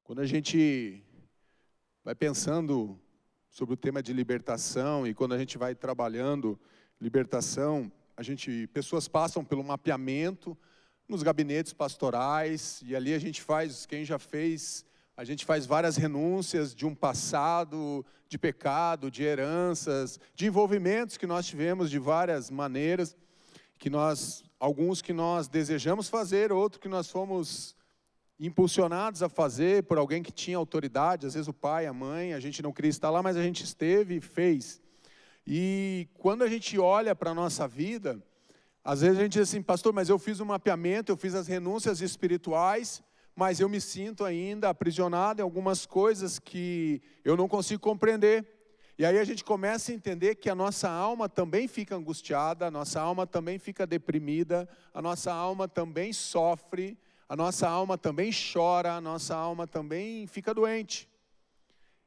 Quando a gente vai pensando sobre o tema de libertação e quando a gente vai trabalhando libertação, pessoas passam pelo mapeamento nos gabinetes pastorais e ali a gente faz, quem já fez, a gente faz várias renúncias de um passado, de pecado, de heranças, de envolvimentos que nós tivemos de várias maneiras, alguns que nós desejamos fazer, outros que nós fomos impulsionados a fazer por alguém que tinha autoridade, às vezes o pai, a mãe, a gente não queria estar lá, mas a gente esteve e fez. E quando a gente olha para a nossa vida, às vezes a gente diz assim, pastor, mas eu fiz um mapeamento, eu fiz as renúncias espirituais, mas eu me sinto ainda aprisionado em algumas coisas que eu não consigo compreender. E aí a gente começa a entender que a nossa alma também fica angustiada, a nossa alma também fica deprimida, a nossa alma também sofre, a nossa alma também chora, a nossa alma também fica doente.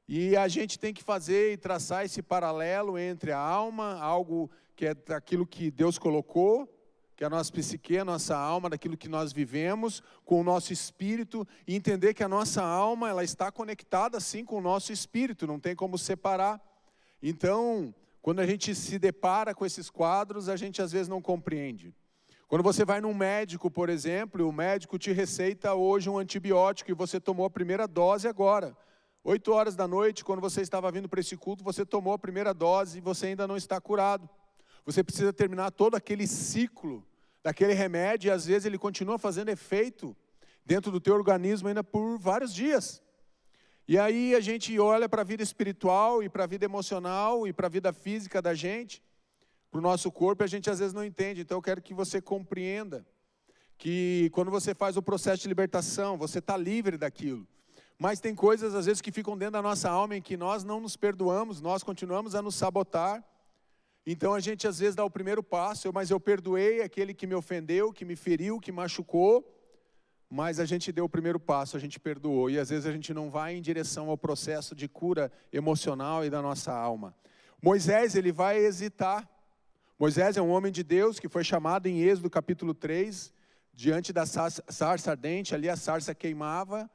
E a gente tem que fazer e traçar esse paralelo entre a alma, algo que é daquilo que Deus colocou, que é a nossa psique, a nossa alma, daquilo que nós vivemos, com o nosso espírito, e entender que a nossa alma ela está conectada sim com o nosso espírito, não tem como separar. Então, quando a gente se depara com esses quadros, a gente às vezes não compreende. Quando você vai num médico, por exemplo, e o médico te receita hoje um antibiótico e você tomou a primeira dose agora. 8 horas da noite, quando você estava vindo para esse culto, você tomou a primeira dose e você ainda não está curado. Você precisa terminar todo aquele ciclo daquele remédio e às vezes ele continua fazendo efeito dentro do teu organismo ainda por vários dias. E aí a gente olha para a vida espiritual e para a vida emocional e para a vida física da gente, para o nosso corpo, a gente às vezes não entende. Então eu quero que você compreenda que quando você faz o processo de libertação, você está livre daquilo. Mas tem coisas às vezes que ficam dentro da nossa alma em que nós não nos perdoamos, nós continuamos a nos sabotar. Então a gente às vezes dá o primeiro passo, mas eu perdoei aquele que me ofendeu, que me feriu, que machucou, mas a gente deu o primeiro passo, a gente perdoou. E às vezes a gente não vai em direção ao processo de cura emocional e da nossa alma. Moisés, ele vai hesitar. Moisés é um homem de Deus que foi chamado em Êxodo capítulo 3, diante da sarça ardente, ali a sarça queimava,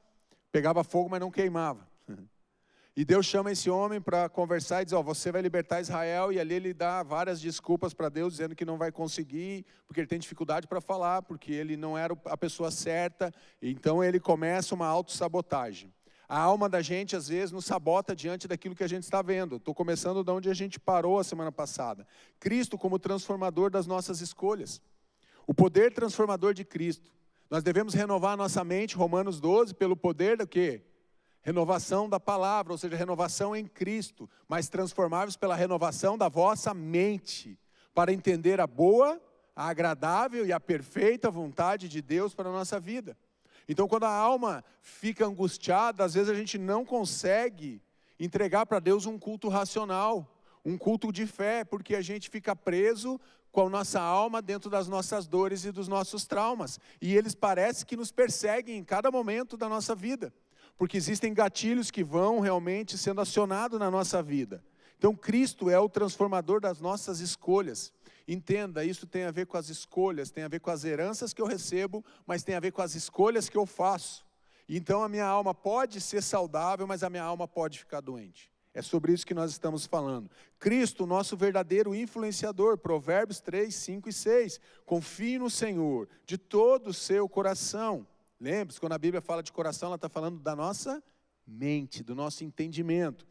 pegava fogo, mas não queimava. E Deus chama esse homem para conversar e diz, você vai libertar Israel, e ali ele dá várias desculpas para Deus, dizendo que não vai conseguir, porque ele tem dificuldade para falar, porque ele não era a pessoa certa, então ele começa uma autossabotagem. A alma da gente, às vezes, nos sabota diante daquilo que a gente está vendo. Estou começando de onde a gente parou a semana passada. Cristo como transformador das nossas escolhas. O poder transformador de Cristo. Nós devemos renovar a nossa mente, Romanos 12, pelo poder do quê? Renovação da palavra, ou seja, renovação em Cristo. Mas transformáveis pela renovação da vossa mente. Para entender a boa, a agradável e a perfeita vontade de Deus para a nossa vida. Então, quando a alma fica angustiada, às vezes a gente não consegue entregar para Deus um culto racional, um culto de fé, porque a gente fica preso com a nossa alma dentro das nossas dores e dos nossos traumas. E eles parecem que nos perseguem em cada momento da nossa vida, porque existem gatilhos que vão realmente sendo acionados na nossa vida. Então, Cristo é o transformador das nossas escolhas. Entenda, isso tem a ver com as escolhas, tem a ver com as heranças que eu recebo, mas tem a ver com as escolhas que eu faço. Então a minha alma pode ser saudável, mas a minha alma pode ficar doente. É sobre isso que nós estamos falando. Cristo, nosso verdadeiro influenciador, Provérbios 3, 5 e 6. Confie no Senhor de todo o seu coração. Lembre-se, quando a Bíblia fala de coração, ela está falando da nossa mente, do nosso entendimento.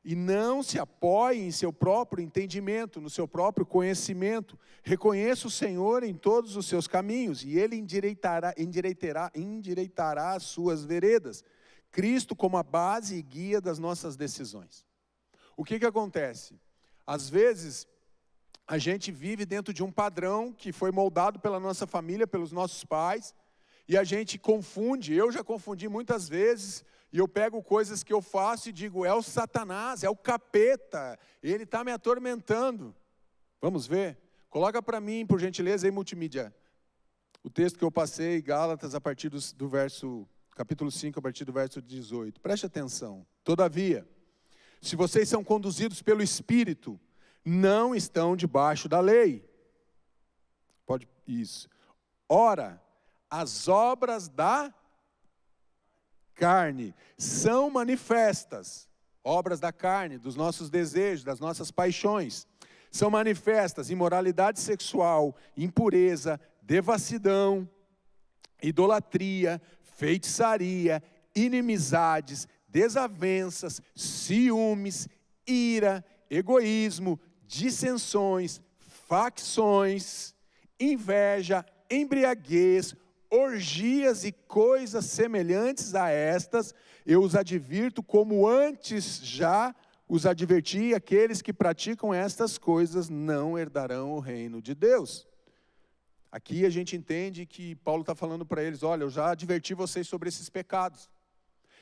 E não se apoie em seu próprio entendimento, no seu próprio conhecimento. Reconheça o Senhor em todos os seus caminhos, e Ele endireitará as suas veredas. Cristo como a base e guia das nossas decisões. O que acontece? Às vezes, a gente vive dentro de um padrão que foi moldado pela nossa família, pelos nossos pais, e a gente confunde, eu já confundi muitas vezes, e eu pego coisas que eu faço e digo, é o Satanás, é o capeta, ele está me atormentando. Vamos ver? Coloca para mim, por gentileza, aí multimídia. O texto que eu passei, Gálatas, a partir do verso, capítulo 5, a partir do verso 18. Preste atenção. Todavia, se vocês são conduzidos pelo Espírito, não estão debaixo da lei. Pode, isso. Ora, as obras da carne são manifestas. Obras da carne, dos nossos desejos, das nossas paixões. São manifestas imoralidade sexual, impureza, devassidão, idolatria, feitiçaria, inimizades, desavenças, ciúmes, ira, egoísmo, dissensões, facções, inveja, embriaguez, orgias e coisas semelhantes a estas, eu os advirto como antes já os adverti, aqueles que praticam estas coisas não herdarão o reino de Deus. Aqui a gente entende que Paulo está falando para eles, olha, eu já adverti vocês sobre esses pecados.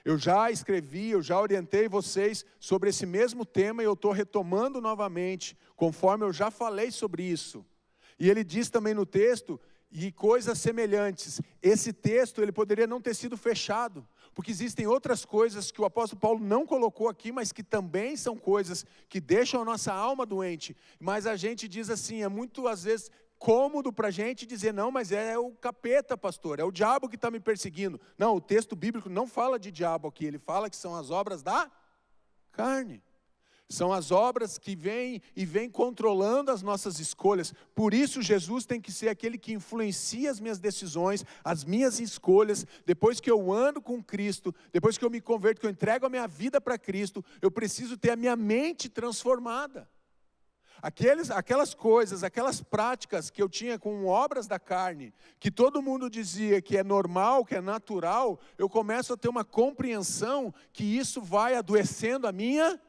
Eu já escrevi, eu já orientei vocês sobre esse mesmo tema e eu estou retomando novamente, conforme eu já falei sobre isso. E ele diz também no texto, e coisas semelhantes. Esse texto, ele poderia não ter sido fechado, porque existem outras coisas que o apóstolo Paulo não colocou aqui, mas que também são coisas que deixam a nossa alma doente. Mas a gente diz assim, é muito às vezes cômodo para a gente dizer, não, mas é o capeta, pastor, é o diabo que está me perseguindo. Não, o texto bíblico não fala de diabo aqui, ele fala que são as obras da carne. São as obras que vêm controlando as nossas escolhas. Por isso Jesus tem que ser aquele que influencia as minhas decisões, as minhas escolhas. Depois que eu ando com Cristo, depois que eu me converto, que eu entrego a minha vida para Cristo, eu preciso ter a minha mente transformada. Aquelas coisas, aquelas práticas que eu tinha com obras da carne, que todo mundo dizia que é normal, que é natural, eu começo a ter uma compreensão que isso vai adoecendo a minha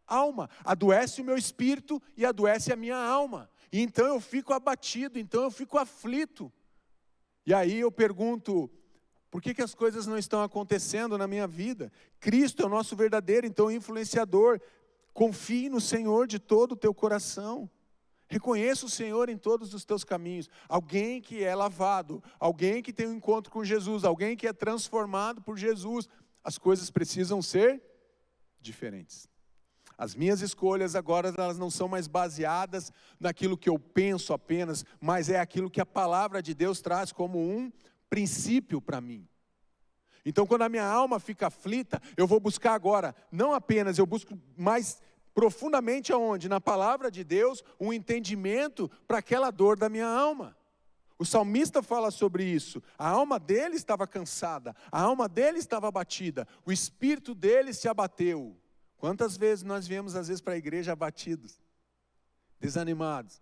alma, adoece o meu espírito e adoece a minha alma, e então eu fico abatido, então eu fico aflito, e aí eu pergunto, por que as coisas não estão acontecendo na minha vida? Cristo é o nosso verdadeiro, então, influenciador. Confie no Senhor de todo o teu coração, reconheça o Senhor em todos os teus caminhos, alguém que é lavado, alguém que tem um encontro com Jesus, alguém que é transformado por Jesus, as coisas precisam ser diferentes. As minhas escolhas agora, elas não são mais baseadas naquilo que eu penso apenas, mas é aquilo que a palavra de Deus traz como um princípio para mim. Então quando a minha alma fica aflita, eu vou buscar agora, não apenas, eu busco mais profundamente aonde? Na palavra de Deus, um entendimento para aquela dor da minha alma. O salmista fala sobre isso, a alma dele estava cansada, a alma dele estava abatida, o espírito dele se abateu. Quantas vezes nós viemos às vezes para a igreja abatidos, desanimados?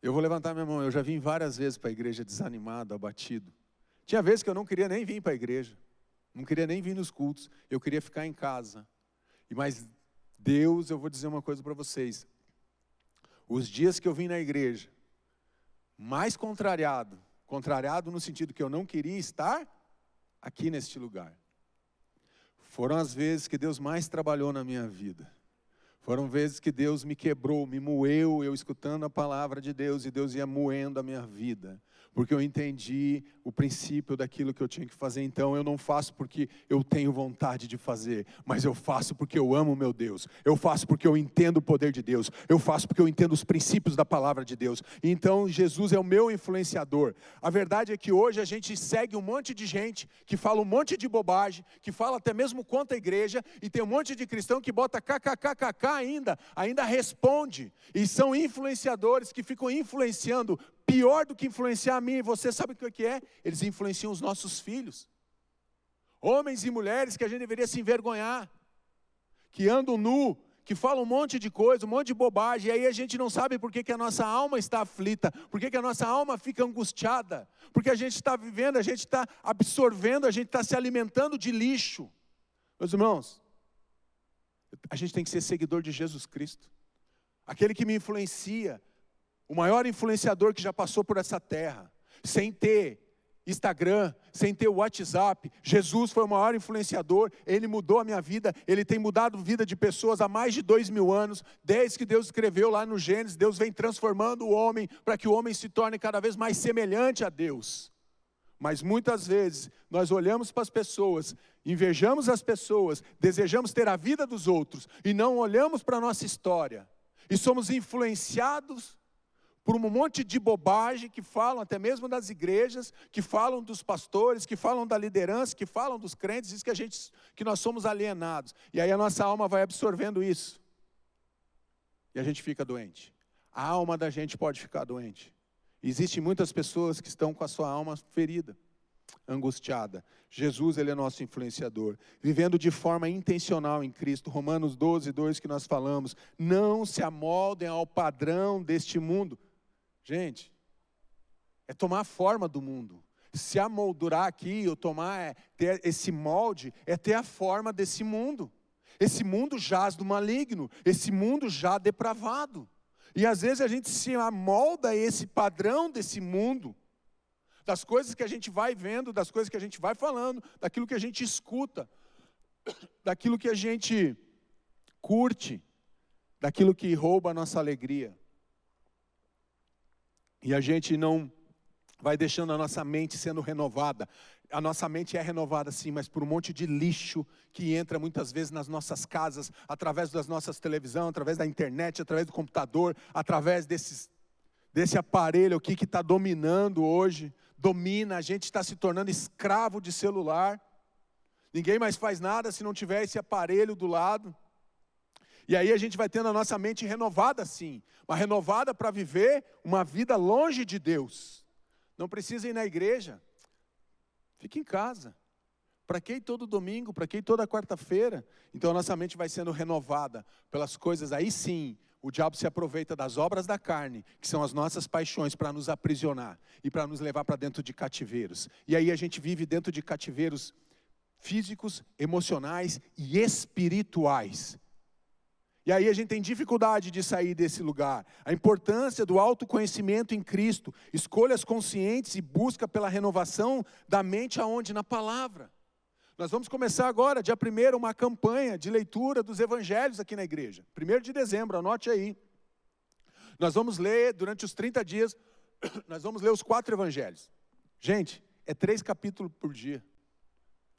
Eu vou levantar minha mão, eu já vim várias vezes para a igreja desanimado, abatido. Tinha vezes que eu não queria nem vir para a igreja, não queria nem vir nos cultos, eu queria ficar em casa. Mas Deus, eu vou dizer uma coisa para vocês, os dias que eu vim na igreja, mais contrariado no sentido que eu não queria estar aqui neste lugar. Foram as vezes que Deus mais trabalhou na minha vida. Foram vezes que Deus me quebrou, me moeu, eu escutando a palavra de Deus e Deus ia moendo a minha vida. Porque eu entendi o princípio daquilo que eu tinha que fazer. Então eu não faço porque eu tenho vontade de fazer, mas eu faço porque eu amo meu Deus. Eu faço porque eu entendo o poder de Deus. Eu faço porque eu entendo os princípios da palavra de Deus. Então Jesus é o meu influenciador. A verdade é que hoje a gente segue um monte de gente que fala um monte de bobagem, que fala até mesmo contra a igreja, e tem um monte de cristão que bota kkkk ainda responde. E são influenciadores que ficam influenciando. Pior do que influenciar a mim e você, sabe o que é? Eles influenciam os nossos filhos. Homens e mulheres que a gente deveria se envergonhar. Que andam nu, que falam um monte de coisa, um monte de bobagem. E aí a gente não sabe por que a nossa alma está aflita. Por que a nossa alma fica angustiada. Porque a gente está vivendo, a gente está absorvendo, a gente está se alimentando de lixo. Meus irmãos, a gente tem que ser seguidor de Jesus Cristo. Aquele que me influencia. O maior influenciador que já passou por essa terra, sem ter Instagram, sem ter WhatsApp, Jesus foi o maior influenciador, Ele mudou a minha vida, Ele tem mudado a vida de pessoas há mais de 2000 anos, desde que Deus escreveu lá no Gênesis, Deus vem transformando o homem, para que o homem se torne cada vez mais semelhante a Deus. Mas muitas vezes, nós olhamos para as pessoas, invejamos as pessoas, desejamos ter a vida dos outros, e não olhamos para a nossa história, e somos influenciados por um monte de bobagem que falam até mesmo das igrejas, que falam dos pastores, que falam da liderança, que falam dos crentes, diz que nós somos alienados. E aí a nossa alma vai absorvendo isso. E a gente fica doente. A alma da gente pode ficar doente. Existem muitas pessoas que estão com a sua alma ferida, angustiada. Jesus, ele é nosso influenciador, vivendo de forma intencional em Cristo. Romanos 12, 2 que nós falamos, não se amoldem ao padrão deste mundo. Gente, é tomar a forma do mundo. Se amoldurar aqui, ou ter esse molde, é ter a forma desse mundo. Esse mundo jaz do maligno, esse mundo já depravado. E às vezes a gente se amolda a esse padrão desse mundo, das coisas que a gente vai vendo, das coisas que a gente vai falando, daquilo que a gente escuta, daquilo que a gente curte, daquilo que rouba a nossa alegria. E a gente não vai deixando a nossa mente sendo renovada. A nossa mente é renovada sim, mas por um monte de lixo que entra muitas vezes nas nossas casas, através das nossas televisões, através da internet, através do computador, através desse aparelho aqui que está dominando hoje. Domina, a gente está se tornando escravo de celular. Ninguém mais faz nada se não tiver esse aparelho do lado. E aí a gente vai tendo a nossa mente renovada sim, mas renovada para viver uma vida longe de Deus. Não precisa ir na igreja, fique em casa. Para que ir todo domingo, para que ir toda quarta-feira? Então a nossa mente vai sendo renovada pelas coisas, aí sim, o diabo se aproveita das obras da carne, que são as nossas paixões, para nos aprisionar e para nos levar para dentro de cativeiros. E aí a gente vive dentro de cativeiros físicos, emocionais e espirituais. E aí a gente tem dificuldade de sair desse lugar. A importância do autoconhecimento em Cristo, escolhas conscientes e busca pela renovação da mente aonde? Na palavra. Nós vamos começar agora, dia 1º, uma campanha de leitura dos evangelhos aqui na igreja. 1º de dezembro, anote aí. Nós vamos ler, durante os 30 dias, nós vamos ler os 4 evangelhos. Gente, é 3 capítulos por dia.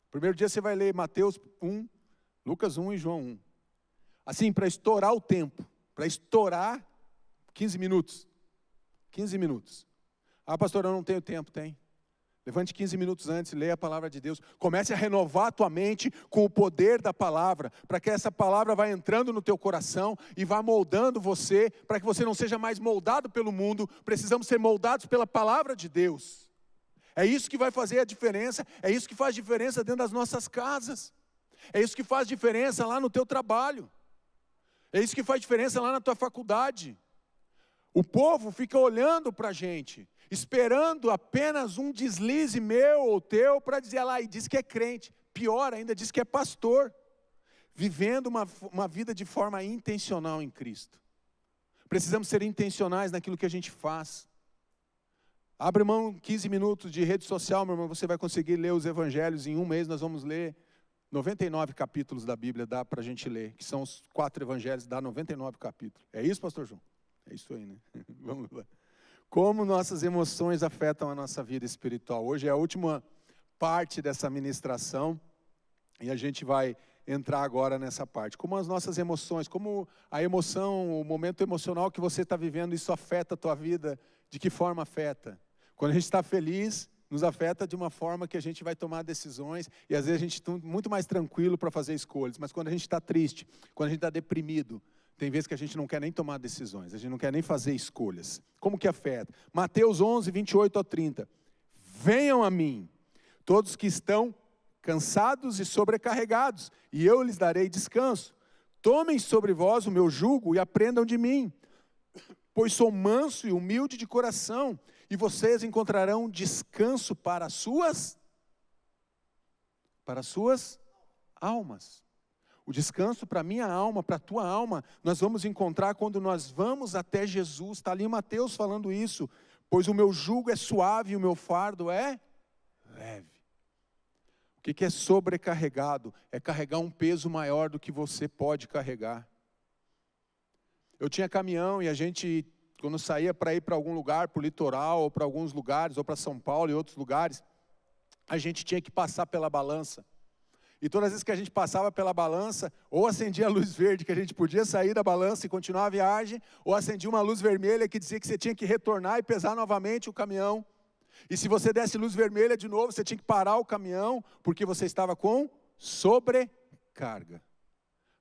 Primeiro dia você vai ler Mateus 1, Lucas 1 e João 1. Assim, para estourar o tempo, para estourar 15 minutos. 15 minutos. Ah, pastor, eu não tenho tempo. Tem. Levante 15 minutos antes, leia a palavra de Deus. Comece a renovar a tua mente com o poder da palavra, para que essa palavra vá entrando no teu coração e vá moldando você, para que você não seja mais moldado pelo mundo. Precisamos ser moldados pela palavra de Deus. É isso que vai fazer a diferença, é isso que faz diferença dentro das nossas casas. É isso que faz diferença lá no teu trabalho. É isso que faz diferença lá na tua faculdade. O povo fica olhando para a gente, esperando apenas um deslize meu ou teu para dizer lá, e diz que é crente. Pior ainda, diz que é pastor. Vivendo uma vida de forma intencional em Cristo. Precisamos ser intencionais naquilo que a gente faz. Abre mão 15 minutos de rede social, meu irmão, você vai conseguir ler os evangelhos. Em um mês nós vamos ler 99 capítulos da Bíblia, dá para a gente ler, que são os 4 evangelhos, dá 99 capítulos. É isso, pastor João? É isso aí, né? Vamos lá. Como nossas emoções afetam a nossa vida espiritual. Hoje é a última parte dessa ministração, e a gente vai entrar agora nessa parte. Como as nossas emoções, como a emoção, o momento emocional que você está vivendo, isso afeta a tua vida, de que forma afeta? Quando a gente está feliz, nos afeta de uma forma que a gente vai tomar decisões, e às vezes a gente está muito mais tranquilo para fazer escolhas, mas quando a gente está triste, quando a gente está deprimido, tem vezes que a gente não quer nem tomar decisões, a gente não quer nem fazer escolhas. Como que afeta? Mateus 11, 28 a 30. Venham a mim, todos que estão cansados e sobrecarregados, e eu lhes darei descanso. Tomem sobre vós o meu jugo e aprendam de mim, pois sou manso e humilde de coração, e vocês encontrarão descanso para as suas almas. O descanso para a minha alma, para a tua alma, nós vamos encontrar quando nós vamos até Jesus. Está ali em Mateus falando isso. Pois o meu jugo é suave e o meu fardo é leve. O que é sobrecarregado? É carregar um peso maior do que você pode carregar. Eu tinha caminhão e a gente, quando saía para ir para algum lugar, para o litoral, ou para alguns lugares, ou para São Paulo e outros lugares, a gente tinha que passar pela balança. E todas as vezes que a gente passava pela balança, ou acendia a luz verde, que a gente podia sair da balança e continuar a viagem, ou acendia uma luz vermelha que dizia que você tinha que retornar e pesar novamente o caminhão. E se você desse luz vermelha de novo, você tinha que parar o caminhão, porque você estava com sobrecarga.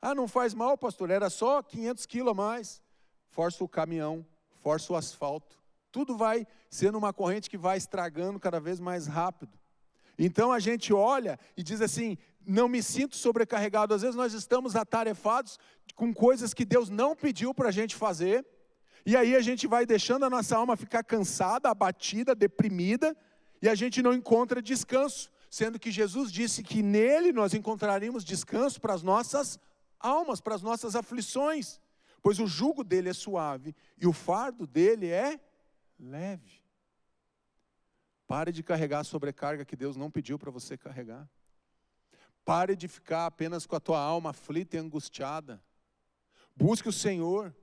Ah, não faz mal, pastor, era só 500 quilos a mais. Força o caminhão, força o asfalto. Tudo vai sendo uma corrente que vai estragando cada vez mais rápido. Então a gente olha e diz assim, não me sinto sobrecarregado. Às vezes nós estamos atarefados com coisas que Deus não pediu para a gente fazer. E aí a gente vai deixando a nossa alma ficar cansada, abatida, deprimida. E a gente não encontra descanso. Sendo que Jesus disse que nele nós encontraríamos descanso para as nossas almas, para as nossas aflições. Pois o jugo dele é suave e o fardo dele é leve. Pare de carregar a sobrecarga que Deus não pediu para você carregar. Pare de ficar apenas com a tua alma aflita e angustiada. Busque o Senhor.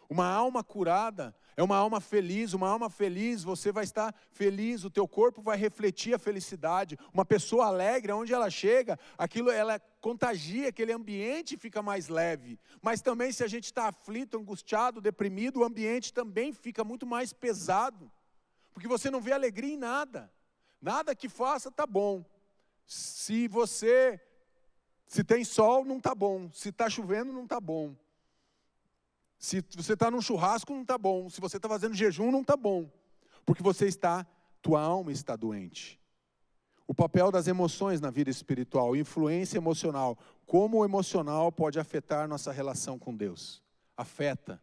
Uma alma curada é uma alma feliz. Uma alma feliz, você vai estar feliz, o teu corpo vai refletir a felicidade. Uma pessoa alegre, onde ela chega, aquilo ela contagia, aquele ambiente fica mais leve. Mas também se a gente está aflito, angustiado, deprimido, o ambiente também fica muito mais pesado. Porque você não vê alegria em nada. Nada que faça está bom. Se tem sol, não está bom. Se está chovendo, não está bom. Se você está num churrasco, não está bom. Se você está fazendo jejum, não está bom. Porque tua alma está doente. O papel das emoções na vida espiritual, influência emocional. Como o emocional pode afetar nossa relação com Deus? Afeta.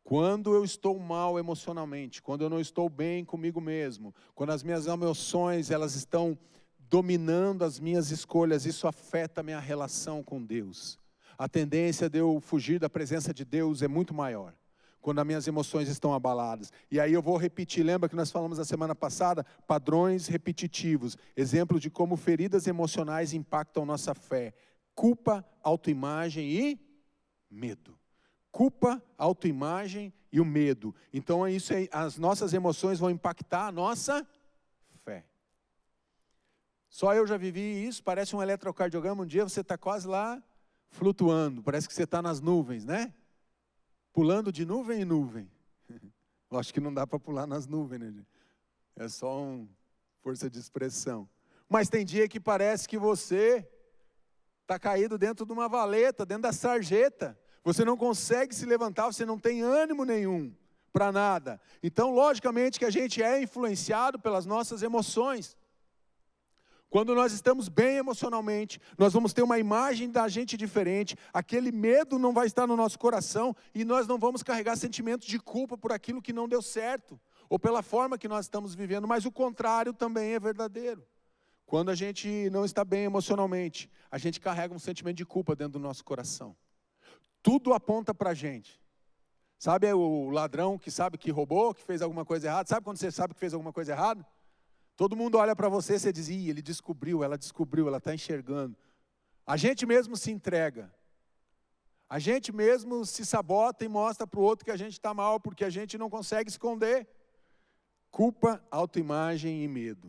Quando eu estou mal emocionalmente, quando eu não estou bem comigo mesmo, quando as minhas emoções elas estão dominando as minhas escolhas, isso afeta a minha relação com Deus. A tendência de eu fugir da presença de Deus é muito maior, quando as minhas emoções estão abaladas. E aí eu vou repetir, lembra que nós falamos na semana passada? Padrões repetitivos, exemplo de como feridas emocionais impactam nossa fé. Culpa, autoimagem e medo. Culpa, autoimagem e o medo. Então as nossas emoções vão impactar a nossa fé. Só eu já vivi isso, parece um eletrocardiograma, um dia você está quase lá flutuando, parece que você está nas nuvens, né? Pulando de nuvem em nuvem. Eu acho que não dá para pular nas nuvens, né? É só uma força de expressão. Mas tem dia que parece que você está caído dentro de uma valeta, dentro da sarjeta. Você não consegue se levantar, você não tem ânimo nenhum para nada. Então, logicamente que a gente é influenciado pelas nossas emoções. Quando nós estamos bem emocionalmente, nós vamos ter uma imagem da gente diferente, aquele medo não vai estar no nosso coração e nós não vamos carregar sentimentos de culpa por aquilo que não deu certo, ou pela forma que nós estamos vivendo, mas o contrário também é verdadeiro. Quando a gente não está bem emocionalmente, a gente carrega um sentimento de culpa dentro do nosso coração. Tudo aponta para a gente. Sabe o ladrão que sabe que roubou, que fez alguma coisa errada? Sabe quando você sabe que fez alguma coisa errada? Todo mundo olha para você e você diz, ele descobriu, ela está enxergando. A gente mesmo se entrega. A gente mesmo se sabota e mostra para o outro que a gente está mal, porque a gente não consegue esconder. Culpa, autoimagem e medo.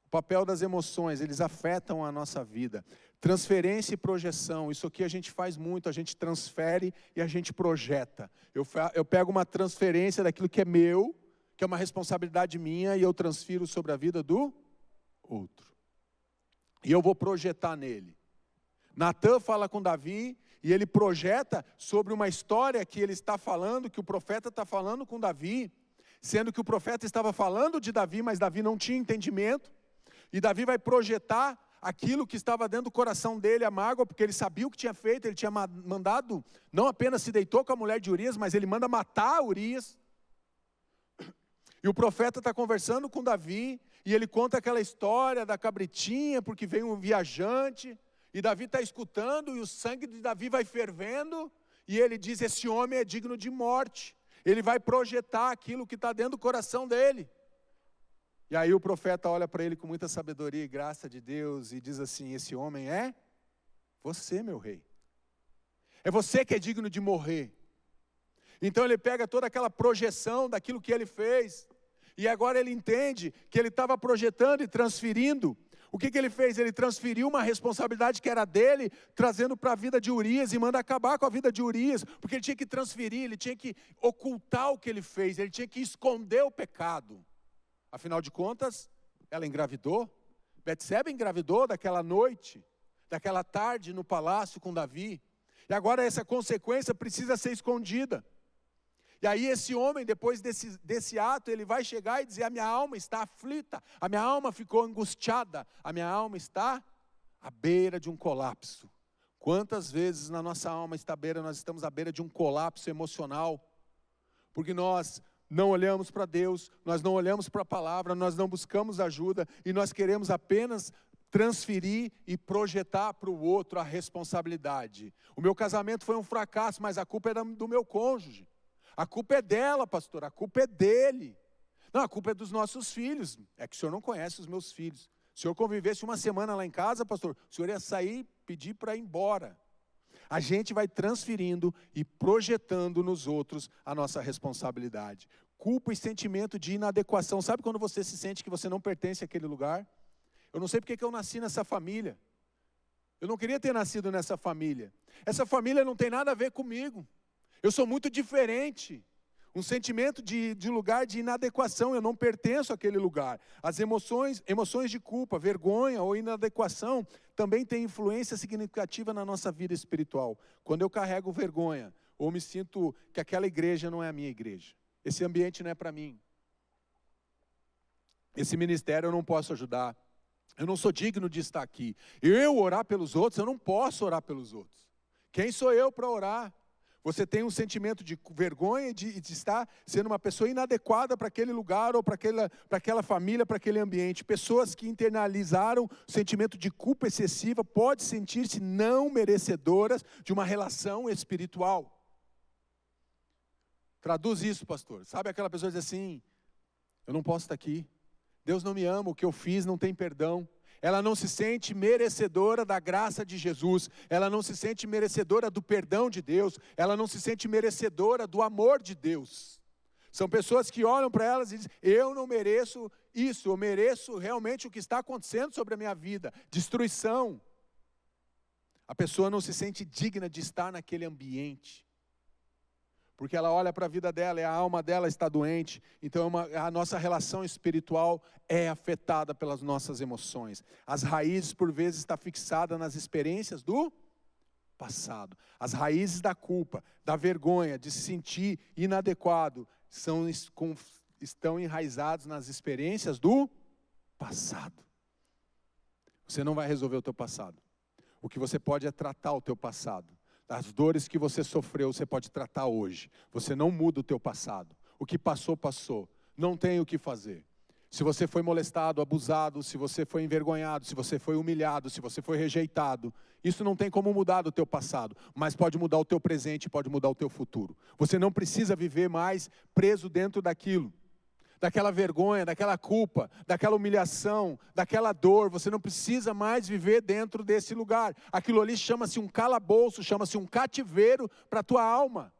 O papel das emoções, eles afetam a nossa vida. Transferência e projeção, isso aqui a gente faz muito, a gente transfere e a gente projeta. Eu pego uma transferência daquilo que é meu, que é uma responsabilidade minha, e eu transfiro sobre a vida do outro. E eu vou projetar nele. Natan fala com Davi, e ele projeta sobre uma história que ele está falando, que o profeta está falando com Davi, sendo que o profeta estava falando de Davi, mas Davi não tinha entendimento, e Davi vai projetar aquilo que estava dentro do coração dele, a mágoa, porque ele sabia o que tinha feito, ele tinha mandado, não apenas se deitou com a mulher de Urias, mas ele manda matar Urias. E o profeta está conversando com Davi, e ele conta aquela história da cabritinha, porque veio um viajante, e Davi está escutando, e o sangue de Davi vai fervendo, e ele diz, esse homem é digno de morte. Ele vai projetar aquilo que está dentro do coração dele. E aí o profeta olha para ele com muita sabedoria e graça de Deus, e diz assim, esse homem é você, meu rei. É você que é digno de morrer. Então ele pega toda aquela projeção daquilo que ele fez, e agora ele entende que ele estava projetando e transferindo O que ele fez? Ele transferiu uma responsabilidade que era dele, trazendo para a vida de Urias, e manda acabar com a vida de Urias, porque ele tinha que transferir, ele tinha que ocultar o que ele fez, ele tinha que esconder o pecado. Afinal de contas, ela engravidou, Betseba engravidou daquela noite, daquela tarde no palácio com Davi, e agora essa consequência precisa ser escondida. E aí esse homem, depois desse ato, ele vai chegar e dizer: a minha alma está aflita, a minha alma ficou angustiada, a minha alma está à beira de um colapso. Quantas vezes na nossa alma nós estamos à beira de um colapso emocional, porque nós não olhamos para Deus, nós não olhamos para a palavra, nós não buscamos ajuda, e nós queremos apenas transferir e projetar para o outro a responsabilidade. O meu casamento foi um fracasso, mas a culpa era do meu cônjuge. A culpa é dela, pastor, a culpa é dele. Não, a culpa é dos nossos filhos. É que o senhor não conhece os meus filhos. Se o senhor convivesse uma semana lá em casa, pastor, o senhor ia sair e pedir para ir embora. A gente vai transferindo e projetando nos outros a nossa responsabilidade. Culpa e sentimento de inadequação. Sabe quando você se sente que você não pertence àquele lugar? Eu não sei porque que eu nasci nessa família. Eu não queria ter nascido nessa família. Essa família não tem nada a ver comigo. Eu sou muito diferente. Um sentimento de lugar de inadequação, eu não pertenço àquele lugar. As emoções de culpa, vergonha ou inadequação também têm influência significativa na nossa vida espiritual. Quando eu carrego vergonha, ou me sinto que aquela igreja não é a minha igreja, esse ambiente não é para mim, esse ministério eu não posso ajudar, eu não sou digno de estar aqui. Eu orar pelos outros, eu não posso orar pelos outros. Quem sou eu para orar? Você tem um sentimento de vergonha de estar sendo uma pessoa inadequada para aquele lugar ou para aquela família, para aquele ambiente. Pessoas que internalizaram o sentimento de culpa excessiva podem sentir-se não merecedoras de uma relação espiritual. Traduz isso, pastor. Sabe aquela pessoa que diz assim: eu não posso estar aqui, Deus não me ama, o que eu fiz não tem perdão. Ela não se sente merecedora da graça de Jesus, ela não se sente merecedora do perdão de Deus, ela não se sente merecedora do amor de Deus. São pessoas que olham para elas e dizem: eu não mereço isso, eu mereço realmente o que está acontecendo sobre a minha vida, destruição. A pessoa não se sente digna de estar naquele ambiente, porque ela olha para a vida dela e a alma dela está doente. Então a nossa relação espiritual é afetada pelas nossas emoções. As raízes por vezes estão fixadas nas experiências do passado. As raízes da culpa, da vergonha, de se sentir inadequado, estão enraizadas nas experiências do passado. Você não vai resolver o teu passado. O que você pode é tratar o teu passado. As dores que você sofreu, você pode tratar hoje. Você não muda o teu passado. O que passou, passou. Não tem o que fazer. Se você foi molestado, abusado, se você foi envergonhado, se você foi humilhado, se você foi rejeitado, isso não tem como mudar do teu passado, mas pode mudar o teu presente, pode mudar o teu futuro. Você não precisa viver mais preso dentro daquilo. Daquela vergonha, daquela culpa, daquela humilhação, daquela dor. Você não precisa mais viver dentro desse lugar. Aquilo ali chama-se um calabouço, chama-se um cativeiro para a tua alma.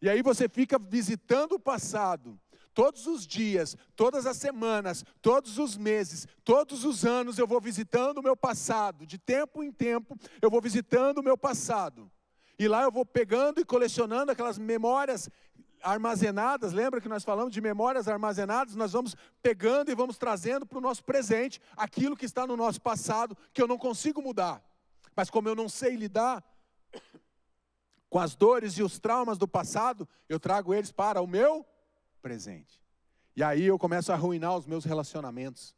E aí você fica visitando o passado, todos os dias, todas as semanas, todos os meses, todos os anos eu vou visitando o meu passado. De tempo em tempo eu vou visitando o meu passado. E lá eu vou pegando e colecionando aquelas memórias armazenadas. Lembra que nós falamos de memórias armazenadas? Nós vamos pegando e vamos trazendo para o nosso presente aquilo que está no nosso passado, que eu não consigo mudar. Mas como eu não sei lidar com as dores e os traumas do passado, eu trago eles para o meu presente. E aí eu começo a arruinar os meus relacionamentos.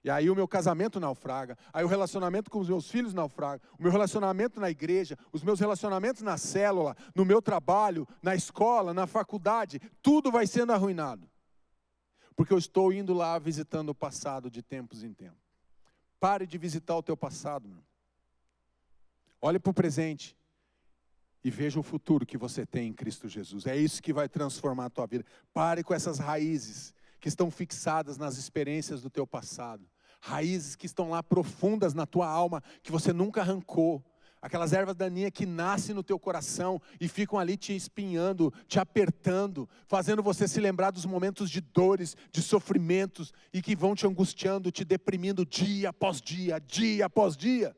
E aí o meu casamento naufraga, aí o relacionamento com os meus filhos naufraga, o meu relacionamento na igreja, os meus relacionamentos na célula, no meu trabalho, na escola, na faculdade, tudo vai sendo arruinado. Porque eu estou indo lá visitando o passado de tempos em tempos. Pare de visitar o teu passado, meu. Olhe para o presente e veja o futuro que você tem em Cristo Jesus. É isso que vai transformar a tua vida. Pare com essas raízes que estão fixadas nas experiências do teu passado. Raízes que estão lá profundas na tua alma, que você nunca arrancou. Aquelas ervas daninhas que nascem no teu coração e ficam ali te espinhando, te apertando, fazendo você se lembrar dos momentos de dores, de sofrimentos, e que vão te angustiando, te deprimindo dia após dia, dia após dia.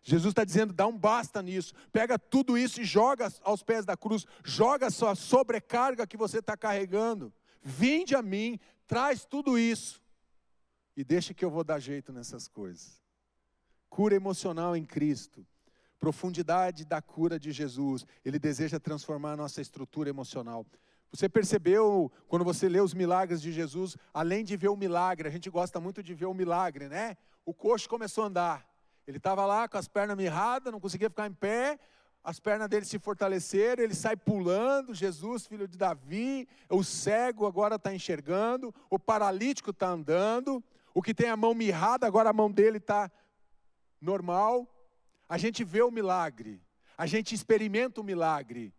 Jesus está dizendo, dá um basta nisso, pega tudo isso e joga aos pés da cruz, joga a sua sobrecarga que você está carregando, vinde a mim, traz tudo isso, e deixa que eu vou dar jeito nessas coisas. Cura emocional em Cristo, profundidade da cura de Jesus. Ele deseja transformar a nossa estrutura emocional. Você percebeu, quando você lê os milagres de Jesus, além de ver o milagre, a gente gosta muito de ver o milagre, né? O coxo começou a andar. Ele estava lá com as pernas mirradas, não conseguia ficar em pé, as pernas dele se fortaleceram, ele sai pulando, Jesus, filho de Davi, o cego agora está enxergando, o paralítico está andando, o que tem a mão mirrada, agora a mão dele está normal. A gente vê o milagre, a gente experimenta o milagre,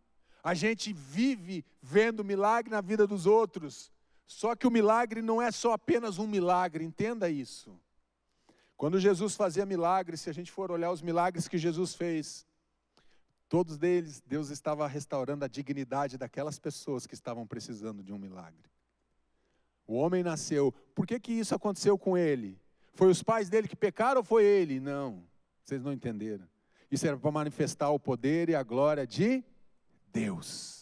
a gente vive vendo o milagre na vida dos outros. Só que o milagre não é só apenas um milagre, entenda isso. Quando Jesus fazia milagres, se a gente for olhar os milagres que Jesus fez, todos eles, Deus estava restaurando a dignidade daquelas pessoas que estavam precisando de um milagre. O homem nasceu, por que isso aconteceu com ele? Foi os pais dele que pecaram ou foi ele? Não, vocês não entenderam. Isso era para manifestar o poder e a glória de Deus.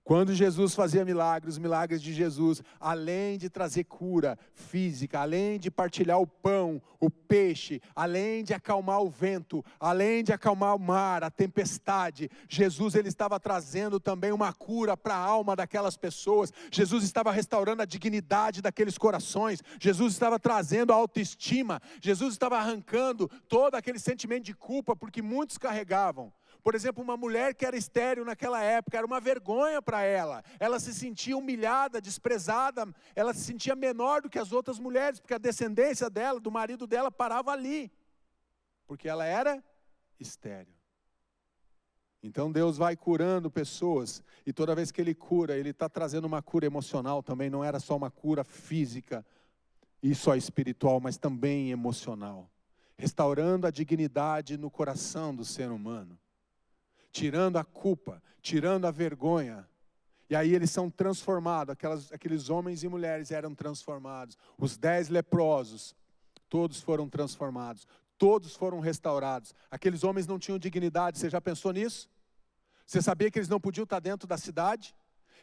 Quando Jesus fazia milagres, os milagres de Jesus, além de trazer cura física, além de partilhar o pão, o peixe, além de acalmar o vento, além de acalmar o mar, a tempestade, Jesus ele estava trazendo também uma cura para a alma daquelas pessoas. Jesus estava restaurando a dignidade daqueles corações. Jesus estava trazendo a autoestima. Jesus estava arrancando todo aquele sentimento de culpa, porque muitos carregavam. Por exemplo, uma mulher que era estéril naquela época, era uma vergonha para ela. Ela se sentia humilhada, desprezada, ela se sentia menor do que as outras mulheres, porque a descendência dela, do marido dela, parava ali, porque ela era estéril. Então Deus vai curando pessoas, e toda vez que Ele cura, Ele está trazendo uma cura emocional também, não era só uma cura física e só espiritual, mas também emocional. Restaurando a dignidade no coração do ser humano. Tirando a culpa, tirando a vergonha. E aí eles são transformados, aqueles homens e mulheres eram transformados. Os 10 leprosos, todos foram transformados, todos foram restaurados. Aqueles homens não tinham dignidade, você já pensou nisso? Você sabia que eles não podiam estar dentro da cidade?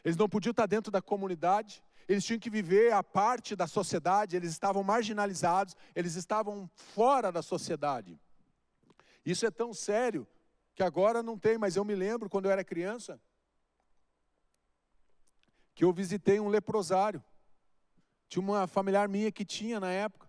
Eles não podiam estar dentro da comunidade? Eles tinham que viver a parte da sociedade, eles estavam marginalizados, eles estavam fora da sociedade. Isso é tão sério, que agora não tem, mas eu me lembro quando eu era criança, que eu visitei um leprosário. Tinha uma familiar minha que tinha na época.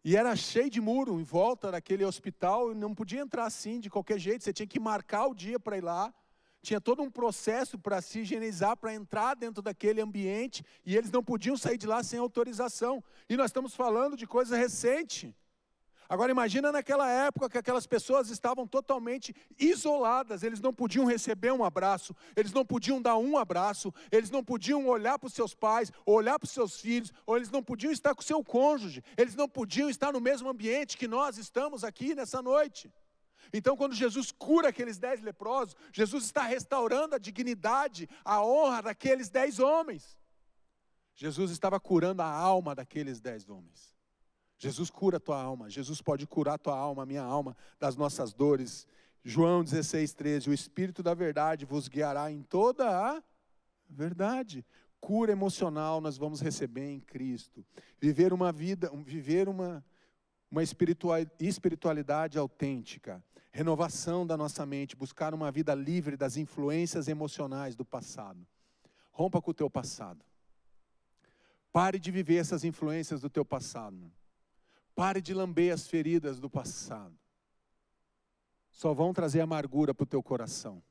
E era cheio de muro em volta daquele hospital, e não podia entrar assim de qualquer jeito, você tinha que marcar o dia para ir lá. Tinha todo um processo para se higienizar, para entrar dentro daquele ambiente, e eles não podiam sair de lá sem autorização. E nós estamos falando de coisa recente. Agora imagina naquela época que aquelas pessoas estavam totalmente isoladas, eles não podiam receber um abraço, eles não podiam dar um abraço, eles não podiam olhar para os seus pais, ou olhar para os seus filhos, ou eles não podiam estar com o seu cônjuge, eles não podiam estar no mesmo ambiente que nós estamos aqui nessa noite. Então quando Jesus cura aqueles 10 leprosos, Jesus está restaurando a dignidade, a honra daqueles 10 homens. Jesus estava curando a alma daqueles 10 homens. Jesus cura a tua alma, Jesus pode curar a tua alma, a minha alma, das nossas dores. João 16:13, o Espírito da verdade vos guiará em toda a verdade. Cura emocional nós vamos receber em Cristo. Viver uma vida, viver uma espiritualidade autêntica. Renovação da nossa mente, buscar uma vida livre das influências emocionais do passado. Rompa com o teu passado. Pare de viver essas influências do teu passado. Pare de lamber as feridas do passado. Só vão trazer amargura para o teu coração.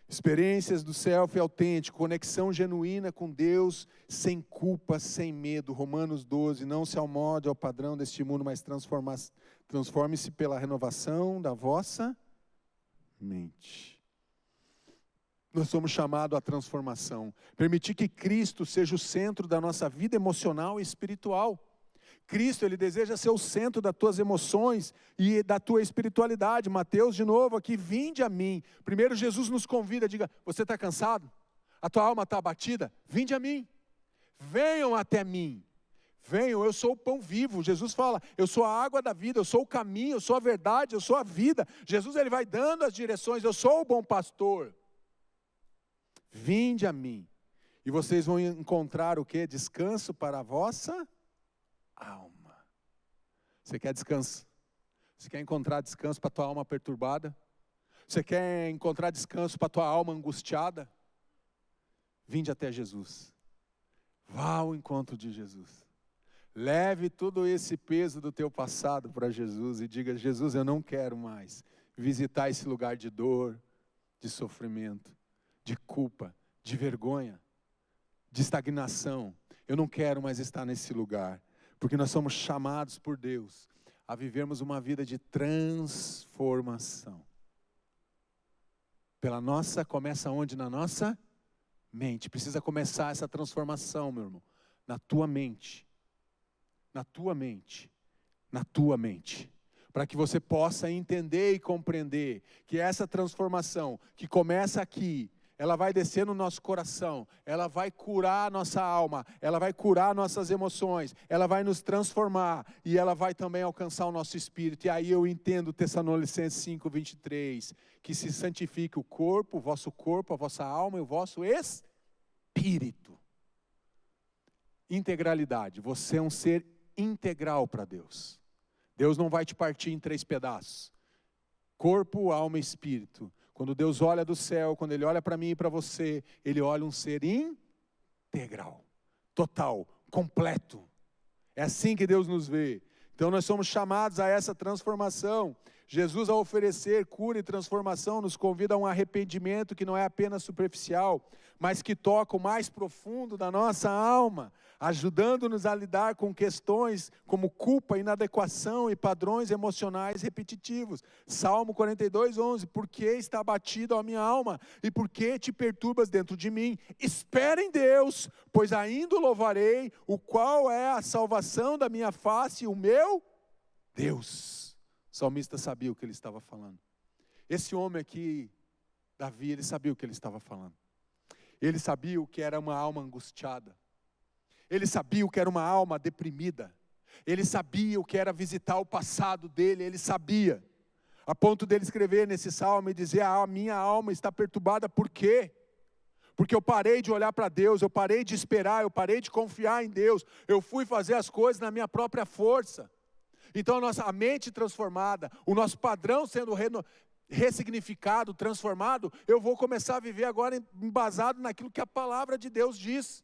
Experiências do self autêntico, conexão genuína com Deus, sem culpa, sem medo. Romanos 12, não se amolde ao padrão deste mundo, mas transforme-se pela renovação da vossa mente. Nós somos chamados à transformação. Permitir que Cristo seja o centro da nossa vida emocional e espiritual. Cristo, Ele deseja ser o centro das tuas emoções e da tua espiritualidade. Mateus, de novo, aqui, vinde a mim. Primeiro Jesus nos convida, diga, você está cansado? A tua alma está abatida? Vinde a mim. Venham até mim. Venham, eu sou o pão vivo. Jesus fala, eu sou a água da vida, eu sou o caminho, eu sou a verdade, eu sou a vida. Jesus, Ele vai dando as direções, eu sou o bom pastor. Vinde a mim. E vocês vão encontrar o quê? Descanso para a vossa alma. Você quer descanso? Você quer encontrar descanso para a tua alma perturbada? Você quer encontrar descanso para a tua alma angustiada? Vinde até Jesus. Vá ao encontro de Jesus. Leve todo esse peso do teu passado para Jesus e diga, Jesus, eu não quero mais visitar esse lugar de dor, de sofrimento, de culpa, de vergonha, de estagnação. Eu não quero mais estar nesse lugar, porque nós somos chamados por Deus a vivermos uma vida de transformação. Começa onde? Na nossa mente. Precisa começar essa transformação, meu irmão, na tua mente. Na tua mente. Na tua mente. Para que você possa entender e compreender que essa transformação que começa aqui, ela vai descer no nosso coração, ela vai curar a nossa alma, ela vai curar nossas emoções, ela vai nos transformar e ela vai também alcançar o nosso espírito. E aí eu entendo Tessalonicenses 5:23, que se santifique o vosso corpo, a vossa alma e o vosso espírito. Integralidade, você é um ser integral para Deus. Deus não vai te partir em 3 pedaços, corpo, alma e espírito. Quando Deus olha do céu, quando Ele olha para mim e para você, Ele olha um ser integral, total, completo. É assim que Deus nos vê. Então nós somos chamados a essa transformação. Jesus, ao oferecer cura e transformação, nos convida a um arrependimento que não é apenas superficial, mas que toca o mais profundo da nossa alma, ajudando-nos a lidar com questões como culpa, inadequação e padrões emocionais repetitivos. Salmo 42:11, por que está abatida a minha alma e por que te perturbas dentro de mim? Espera em Deus, pois ainda o louvarei, o qual é a salvação da minha face e o meu Deus. O salmista sabia o que ele estava falando. Esse homem aqui, Davi, ele sabia o que ele estava falando. Ele sabia o que era uma alma angustiada. Ele sabia o que era uma alma deprimida. Ele sabia o que era visitar o passado dele. Ele sabia. A ponto dele escrever nesse salmo e dizer, a minha alma está perturbada, por quê? Porque eu parei de olhar para Deus, eu parei de esperar, eu parei de confiar em Deus. Eu fui fazer as coisas na minha própria força. Então a mente transformada, o nosso padrão sendo ressignificado, transformado, eu vou começar a viver agora embasado naquilo que a palavra de Deus diz.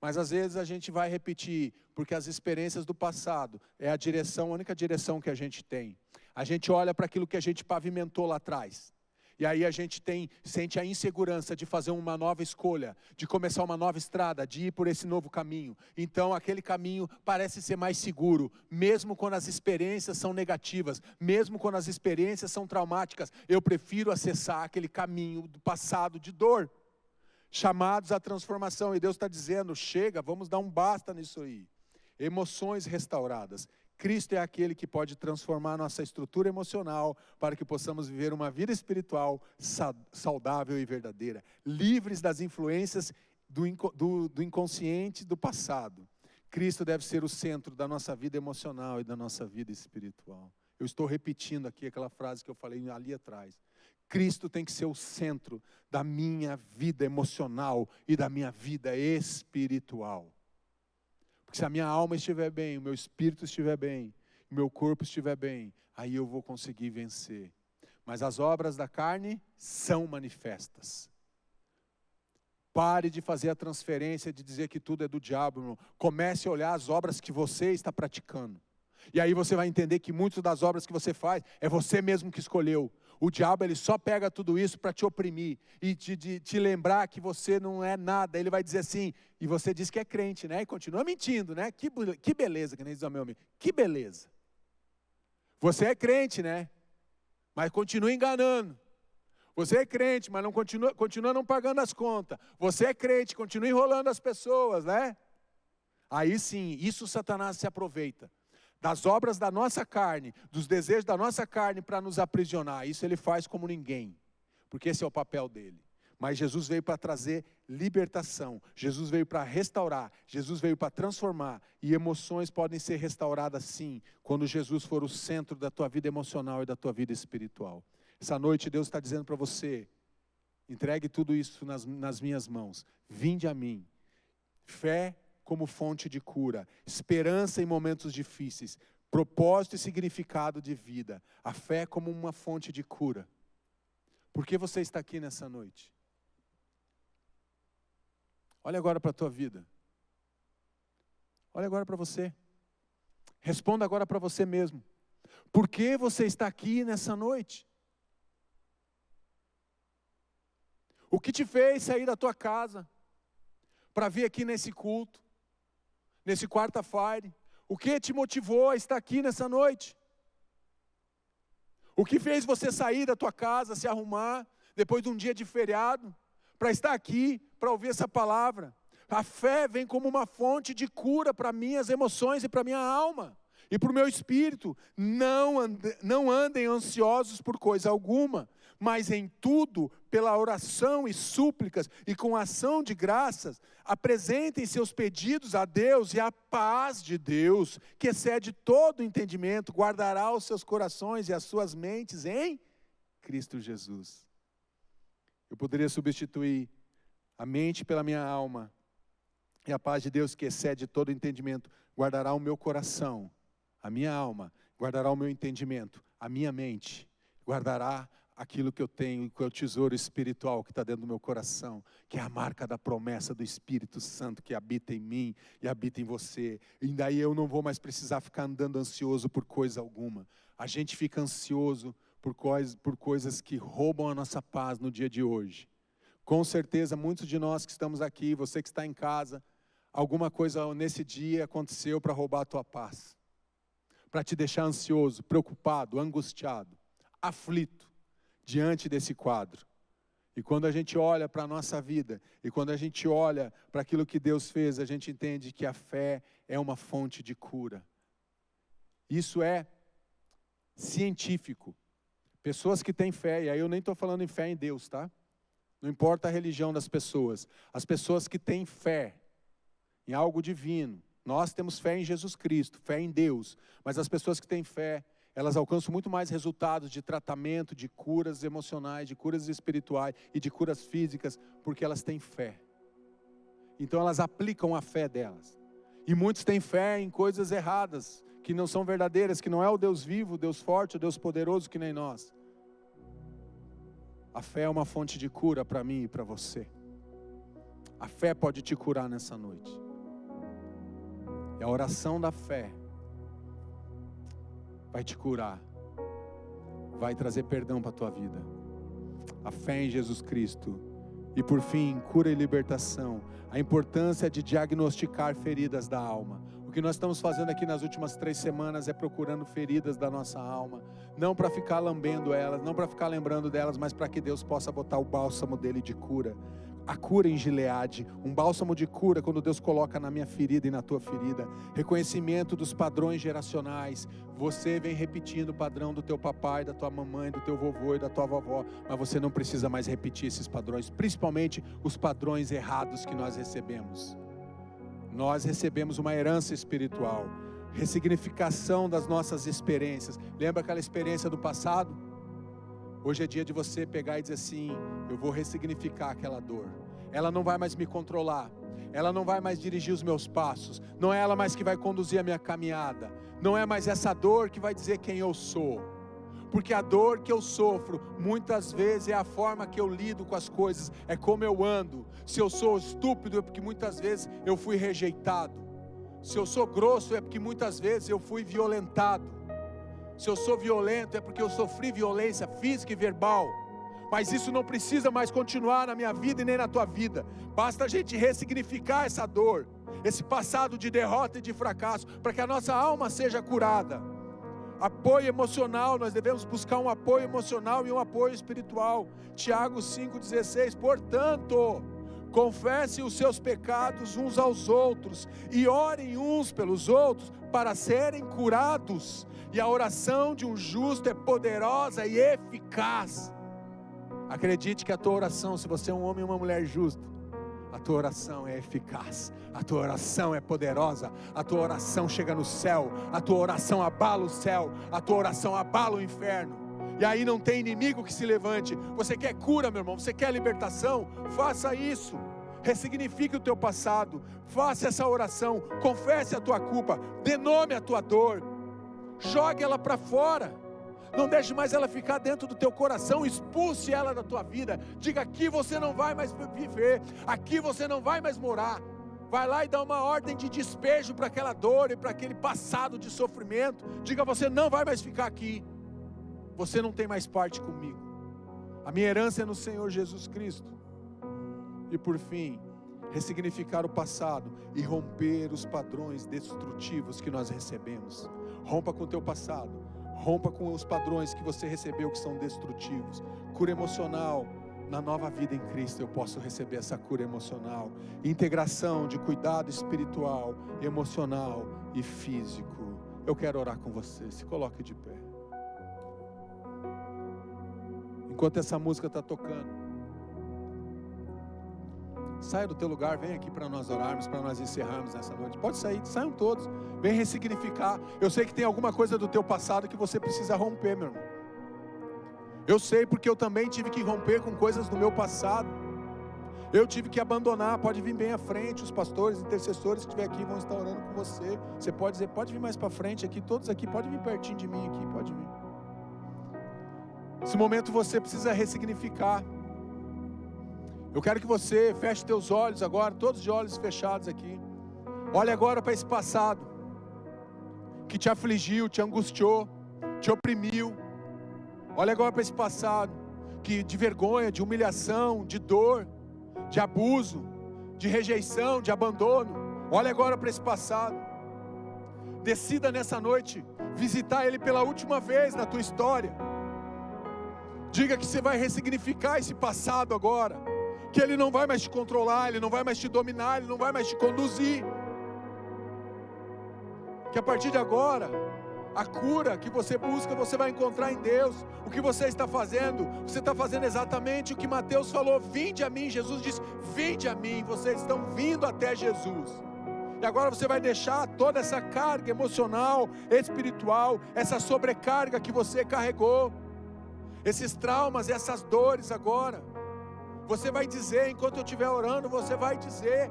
Mas às vezes a gente vai repetir, porque as experiências do passado é a única direção que a gente tem. A gente olha para aquilo que a gente pavimentou lá atrás. E aí a gente sente a insegurança de fazer uma nova escolha, de começar uma nova estrada, de ir por esse novo caminho. Então aquele caminho parece ser mais seguro, mesmo quando as experiências são negativas, mesmo quando as experiências são traumáticas. Eu prefiro acessar aquele caminho do passado de dor. Chamados à transformação, e Deus está dizendo, chega, vamos dar um basta nisso aí. Emoções restauradas. Cristo é aquele que pode transformar nossa estrutura emocional para que possamos viver uma vida espiritual saudável e verdadeira, livres das influências do inconsciente do passado. Cristo deve ser o centro da nossa vida emocional e da nossa vida espiritual. Eu estou repetindo aqui aquela frase que eu falei ali atrás. Cristo tem que ser o centro da minha vida emocional e da minha vida espiritual. Porque se a minha alma estiver bem, o meu espírito estiver bem, o meu corpo estiver bem, aí eu vou conseguir vencer. Mas as obras da carne são manifestas. Pare de fazer a transferência de dizer que tudo é do diabo, irmão. Comece a olhar as obras que você está praticando. E aí você vai entender que muitas das obras que você faz, é você mesmo que escolheu. O diabo, ele só pega tudo isso para te oprimir e te lembrar que você não é nada. Ele vai dizer assim, e você diz que é crente, né? E continua mentindo, né? Que beleza, que nem diz o meu amigo. Que beleza. Você é crente, né? Mas continua enganando. Você é crente, mas não continua não pagando as contas. Você é crente, continua enrolando as pessoas, né? Aí sim, isso Satanás se aproveita. Das obras da nossa carne, dos desejos da nossa carne para nos aprisionar. Isso ele faz como ninguém, porque esse é o papel dele. Mas Jesus veio para trazer libertação, Jesus veio para restaurar, Jesus veio para transformar, e emoções podem ser restauradas sim, quando Jesus for o centro da tua vida emocional e da tua vida espiritual. Essa noite Deus está dizendo para você, entregue tudo isso nas minhas mãos, vinde a mim. Fé como fonte de cura, esperança em momentos difíceis, propósito e significado de vida, a fé como uma fonte de cura. Por que você está aqui nessa noite? Olha agora para a tua vida. Olha agora para você. Responda agora para você mesmo. Por que você está aqui nessa noite? O que te fez sair da tua casa para vir aqui nesse culto? Nesse quarta-feira, o que te motivou a estar aqui nessa noite? O que fez você sair da tua casa, se arrumar, depois de um dia de feriado, para estar aqui, para ouvir essa palavra? A fé vem como uma fonte de cura para minhas emoções e para minha alma, e para o meu espírito. Não andem ansiosos por coisa alguma, mas em tudo, pela oração e súplicas, e com ação de graças, apresentem seus pedidos a Deus, e a paz de Deus, que excede todo entendimento, guardará os seus corações e as suas mentes em Cristo Jesus. Eu poderia substituir a mente pela minha alma, e a paz de Deus, que excede todo entendimento, guardará o meu coração, a minha alma, guardará o meu entendimento, a minha mente, guardará aquilo que eu tenho, que é o tesouro espiritual que está dentro do meu coração, que é a marca da promessa do Espírito Santo que habita em mim e habita em você. E daí eu não vou mais precisar ficar andando ansioso por coisa alguma. A gente fica ansioso por coisas que roubam a nossa paz no dia de hoje. Com certeza, muitos de nós que estamos aqui, você que está em casa, alguma coisa nesse dia aconteceu para roubar a tua paz, para te deixar ansioso, preocupado, angustiado, aflito diante desse quadro. E quando a gente olha para a nossa vida, e quando a gente olha para aquilo que Deus fez, a gente entende que a fé é uma fonte de cura. Isso é científico. Pessoas que têm fé, e aí eu nem estou falando em fé em Deus, tá? Não importa a religião das pessoas. As pessoas que têm fé em algo divino. Nós temos fé em Jesus Cristo, fé em Deus. Mas as pessoas que têm fé, elas alcançam muito mais resultados de tratamento, de curas emocionais, de curas espirituais e de curas físicas, porque elas têm fé. Então elas aplicam a fé delas. E muitos têm fé em coisas erradas, que não são verdadeiras, que não é o Deus vivo, o Deus forte, o Deus poderoso que nem nós. A fé é uma fonte de cura para mim e para você. A fé pode te curar nessa noite. E a oração da fé vai te curar, vai trazer perdão para a tua vida. A fé em Jesus Cristo. E por fim, cura e libertação. A importância de diagnosticar feridas da alma. O que nós estamos fazendo aqui nas últimas 3 semanas é procurando feridas da nossa alma. Não para ficar lambendo elas, não para ficar lembrando delas, mas para que Deus possa botar o bálsamo dele de cura. A cura em Gileade, um bálsamo de cura quando Deus coloca na minha ferida e na tua ferida. Reconhecimento dos padrões geracionais. Você vem repetindo o padrão do teu papai, da tua mamãe, do teu vovô e da tua vovó, mas você não precisa mais repetir esses padrões, principalmente os padrões errados que nós recebemos. Nós recebemos uma herança espiritual, ressignificação das nossas experiências. Lembra aquela experiência do passado? Hoje é dia de você pegar e dizer assim: eu vou ressignificar aquela dor. Ela não vai mais me controlar. Ela não vai mais dirigir os meus passos. Não é ela mais que vai conduzir a minha caminhada. Não é mais essa dor que vai dizer quem eu sou. Porque a dor que eu sofro, muitas vezes é a forma que eu lido com as coisas. É como eu ando. Se eu sou estúpido é porque muitas vezes eu fui rejeitado. Se eu sou grosso é porque muitas vezes eu fui violentado. Se eu sou violento é porque eu sofri violência física e verbal. Mas isso não precisa mais continuar na minha vida e nem na tua vida. Basta a gente ressignificar essa dor, esse passado de derrota e de fracasso, para que a nossa alma seja curada. Apoio emocional, nós devemos buscar um apoio emocional e um apoio espiritual. Tiago 5,16, portanto, confessem os seus pecados uns aos outros e orem uns pelos outros para serem curados. E a oração de um justo é poderosa e eficaz. Acredite que a tua oração, se você é um homem ou uma mulher justo, a tua oração é eficaz, a tua oração é poderosa, a tua oração chega no céu, a tua oração abala o céu, a tua oração abala o inferno. E aí não tem inimigo que se levante. Você quer cura, meu irmão? Você quer libertação? Faça isso. Ressignifique o teu passado. Faça essa oração. Confesse a tua culpa. Dê nome à tua dor. Jogue ela para fora. Não deixe mais ela ficar dentro do teu coração. Expulse ela da tua vida. Diga: aqui você não vai mais viver. Aqui você não vai mais morar. Vai lá e dá uma ordem de despejo para aquela dor e para aquele passado de sofrimento. Diga: você não vai mais ficar aqui. Você não tem mais parte comigo. A minha herança é no Senhor Jesus Cristo. E por fim, ressignificar o passado e romper os padrões destrutivos que nós recebemos. Rompa com o teu passado. Rompa com os padrões que você recebeu que são destrutivos. Cura emocional. Na nova vida em Cristo eu posso receber essa cura emocional. Integração de cuidado espiritual, emocional e físico. Eu quero orar com você. Se coloque de pé. Enquanto essa música está tocando, saia do teu lugar, vem aqui para nós orarmos, para nós encerrarmos nessa noite. Pode sair, saiam todos, vem ressignificar. Eu sei que tem alguma coisa do teu passado que você precisa romper, meu irmão. Eu sei, porque eu também tive que romper com coisas do meu passado. Eu tive que abandonar. Pode vir bem à frente, os pastores, intercessores que estiver aqui vão estar orando com você. Você pode dizer: pode vir mais para frente aqui, todos aqui, pode vir pertinho de mim aqui, pode vir. Esse momento você precisa ressignificar. Eu quero que você feche teus olhos agora, todos de olhos fechados aqui. Olhe agora para esse passado que te afligiu, te angustiou, te oprimiu. Olhe agora para esse passado que de vergonha, de humilhação, de dor, de abuso, de rejeição, de abandono. Olhe agora para esse passado. Decida nessa noite visitar ele pela última vez na tua história. Diga que você vai ressignificar esse passado agora, que ele não vai mais te controlar, ele não vai mais te dominar, ele não vai mais te conduzir. Que a partir de agora, a cura que você busca, você vai encontrar em Deus. O que você está fazendo exatamente o que Mateus falou: vinde a mim. Jesus disse: vinde a mim. Vocês estão vindo até Jesus. E agora você vai deixar toda essa carga emocional, espiritual, essa sobrecarga que você carregou, esses traumas, essas dores agora. Você vai dizer, enquanto eu estiver orando, você vai dizer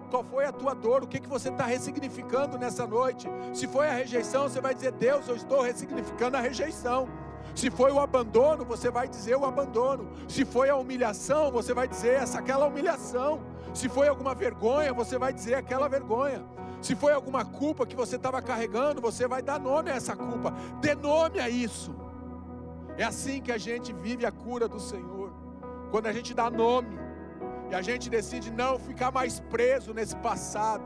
qual foi a tua dor, o que você está ressignificando nessa noite. Se foi a rejeição, você vai dizer: Deus, eu estou ressignificando a rejeição. Se foi o abandono, você vai dizer o abandono. Se foi a humilhação, você vai dizer aquela humilhação. Se foi alguma vergonha, você vai dizer aquela vergonha. Se foi alguma culpa que você estava carregando, você vai dar nome a essa culpa. Dê nome a isso. É assim que a gente vive a cura do Senhor. Quando a gente dá nome e a gente decide não ficar mais preso nesse passado.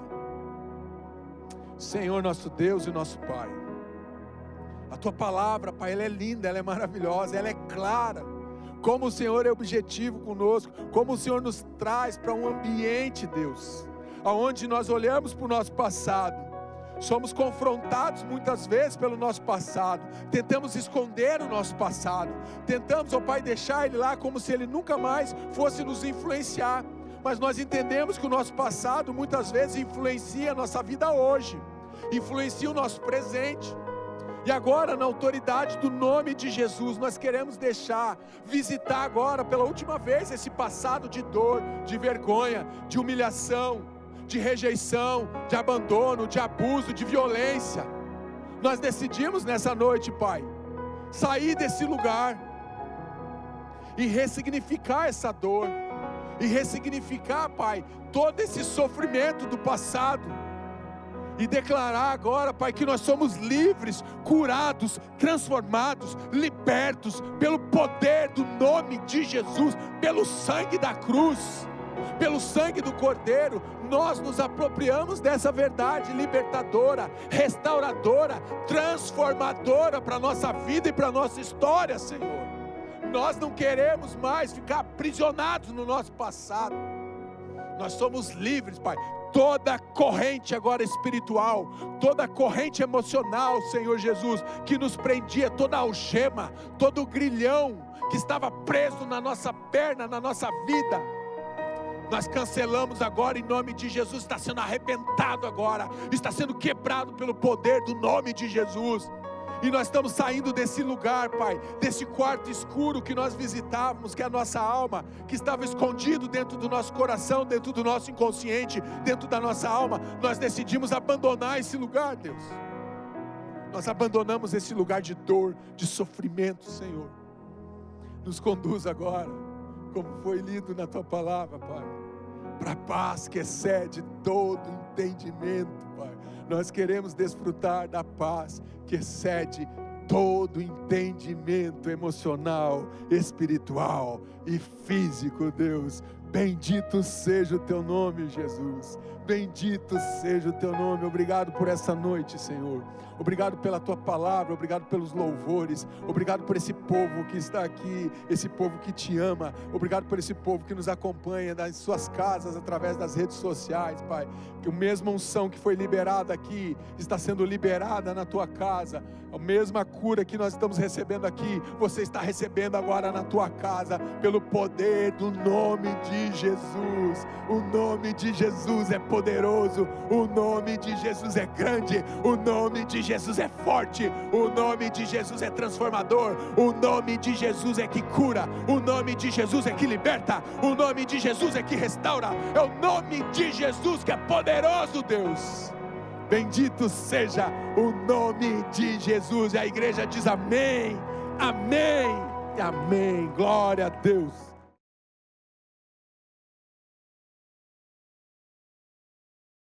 Senhor, nosso Deus e nosso Pai, a Tua palavra, Pai, ela é linda, ela é maravilhosa, ela é clara. Como o Senhor é objetivo conosco, como o Senhor nos traz para um ambiente, Deus, onde nós olhamos para o nosso passado. Somos confrontados muitas vezes pelo nosso passado, tentamos esconder o nosso passado, tentamos, ó Pai, deixar ele lá como se ele nunca mais fosse nos influenciar, mas nós entendemos que o nosso passado muitas vezes influencia a nossa vida hoje, influencia o nosso presente. E agora, na autoridade do nome de Jesus, nós queremos visitar agora pela última vez esse passado de dor, de vergonha, de humilhação, de rejeição, de abandono, de abuso, de violência. Nós decidimos nessa noite, Pai, sair desse lugar e ressignificar essa dor, e ressignificar, Pai, todo esse sofrimento do passado, e declarar agora, Pai, que nós somos livres, curados, transformados, libertos pelo poder do nome de Jesus, pelo sangue da cruz, pelo sangue do Cordeiro. Nós nos apropriamos dessa verdade libertadora, restauradora, transformadora para a nossa vida e para a nossa história, Senhor. Nós não queremos mais ficar aprisionados no nosso passado. Nós somos livres, Pai. Toda corrente agora espiritual, toda corrente emocional, Senhor Jesus, que nos prendia, toda algema, todo grilhão que estava preso na nossa perna, na nossa vida, nós cancelamos agora em nome de Jesus. Está sendo arrebentado agora, está sendo quebrado pelo poder do nome de Jesus. E nós estamos saindo desse lugar, Pai, desse quarto escuro que nós visitávamos, que é a nossa alma, que estava escondido dentro do nosso coração, dentro do nosso inconsciente, dentro da nossa alma. Nós decidimos abandonar esse lugar, Deus. Nós abandonamos esse lugar de dor, de sofrimento, Senhor. Nos conduz agora, como foi lido na Tua palavra, Pai, para a paz que excede todo entendimento, Pai. Nós queremos desfrutar da paz que excede todo entendimento emocional, espiritual e físico, Deus. Bendito seja o Teu nome, Jesus. Bendito seja o Teu nome. Obrigado por essa noite, Senhor. Obrigado pela Tua palavra, obrigado pelos louvores, obrigado por esse povo que está aqui, esse povo que Te ama, obrigado por esse povo que nos acompanha nas suas casas, através das redes sociais, Pai, que a mesma unção que foi liberada aqui, está sendo liberada na Tua casa, a mesma cura que nós estamos recebendo aqui, você está recebendo agora na Tua casa, pelo poder do nome de Jesus. O nome de Jesus é poderoso, o nome de Jesus é grande, o nome de Jesus é forte, o nome de Jesus é transformador, o nome de Jesus é que cura, o nome de Jesus é que liberta, o nome de Jesus é que restaura, é o nome de Jesus que é poderoso, Deus. Bendito seja o nome de Jesus. E a igreja diz amém, amém e amém. Glória a Deus.